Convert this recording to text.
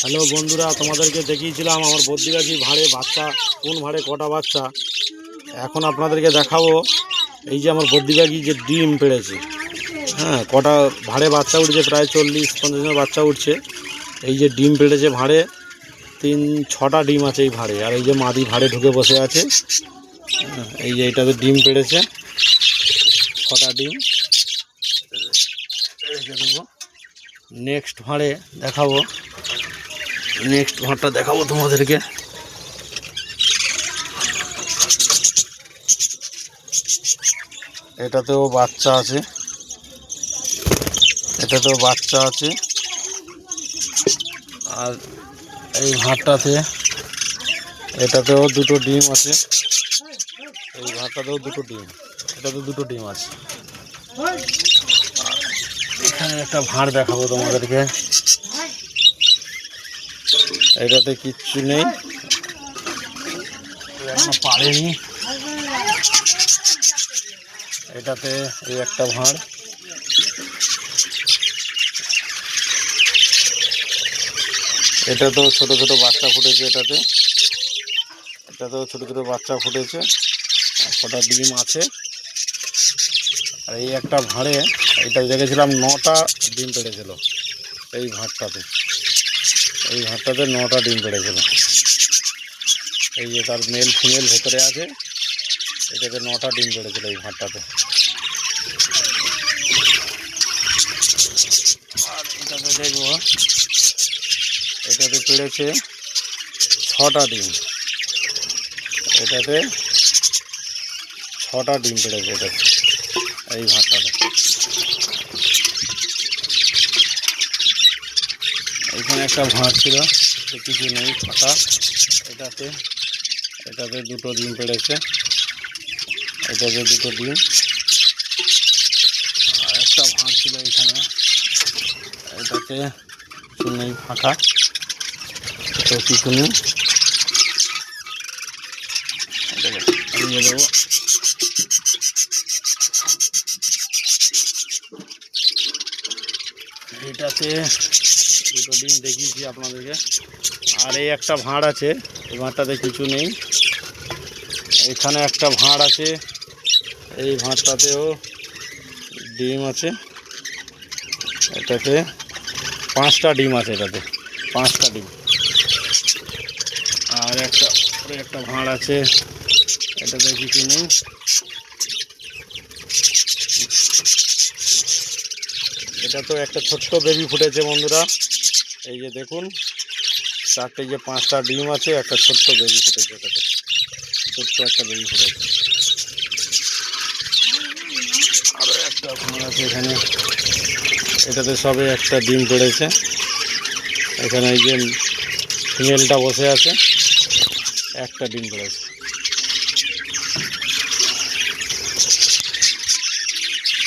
Hello বন্ধুরা, তোমাদেরকে দেখিয়েছিলাম আমার বদ্রিগাছি ভাঁড়ে বাচ্চা, কোন ভাঁড়ে কটা বাচ্চা। এখন আপনাদেরকে দেখাবো এই যে আমার বদ্রিগাছি যে ডিম পেড়েছে। হ্যাঁ, কটা ভাঁড়ে বাচ্চা উঠছে, প্রায় 40-50 বাচ্চা উঠছে। এই যে ডিম পেড়েছে ভাঁড়ে, 6টা ডিম আছে এই ভাঁড়ে। আর এই যে মাদি ভাঁড়ে ঢুকে বসে আছে। এই যে এটাতে ডিম পেড়েছে, 6টা ডিম রেখে দেবো। নেক্সট ভাঁড়ে দেখাবো, নেক্সট ভাঁড়টা দেখাবো তোমাদেরকে। এটাতেও বাচ্চা আছে, এটাতেও বাচ্চা আছে। আর এই ভাঁড়টাতে, এটাতেও 2টো ডিম আছে। এই ভাঁড়টাতেও 2টো ডিম, এটাতে 2টো ডিম আছে। এখানে একটা ভাঁড় দেখাবো তোমাদেরকে, এটাতে কিচ্ছু নেই, এখনো পারেনি। এটাতে এই একটা ভাঁড়, এটাতেও ছোট ছোট বাচ্চা ফুটেছে। এটাতেও ছোট ছোট বাচ্চা ফুটেছে, আর 6টা ডিম আছে। আর এই একটা ভাঁড়ে, এটা দেখেছিলাম 9টা ডিম পেড়েছিল। এই ভাঁড়টাতে, এই ভাঁড়টাতে 9টা ডিম পেড়েছিল। এই যে তার মেল ফিমেল ভেতরে আছে, এটাতে 9টা ডিম পেড়েছিল এই ভাঁড়টাতে। আর এটাতে দেখবো, এটাতে পেড়েছে 6টা ডিম। এটাতে 6টা ডিম পেড়েছে এটাতে, এই ভাঁড়টাতে। এখানে একটা ভাঁড় ছিল, কিছু নেই, ফাঁকা। এটাতে 2টো ডিম পেড়েছে, এটাতে 2টো ডিম। আর একটা ভাঁড় ছিল এখানে, এটাতে কিছু নেই, ফাঁকা, এটাও কিছু নেই। এটাকে দিয়ে দেবো। এটাতে 2টো ডিম দেখিয়েছি আপনাদেরকে। আর এই একটা ভাঁড় আছে, এই ভাঁড়টাতে কিছু নেই। এখানে একটা ভাঁড় আছে, এই ভাঁড়টাতেও ডিম আছে। এটাতে 5টা ডিম আছে, এটাতে 5টা ডিম। আর একটা ভাঁড় আছে, এটাতে কিছু নেই। এটা তো একটা ছোট্ট বেবি ফুটেছে বন্ধুরা, এই যে দেখুন, 5টা ডিম আছে, একটা ছোট্ট বেবি ফুটেছে। এটাতে ছোট্ট একটা বেবি ফুটেছে। আরও একটা ভাঁড় আছে এখানে, এটাতে সবে একটা ডিম পেড়েছে। এখানে এই যে ফিমেলটা বসে আছে, একটা ডিম পেড়েছে।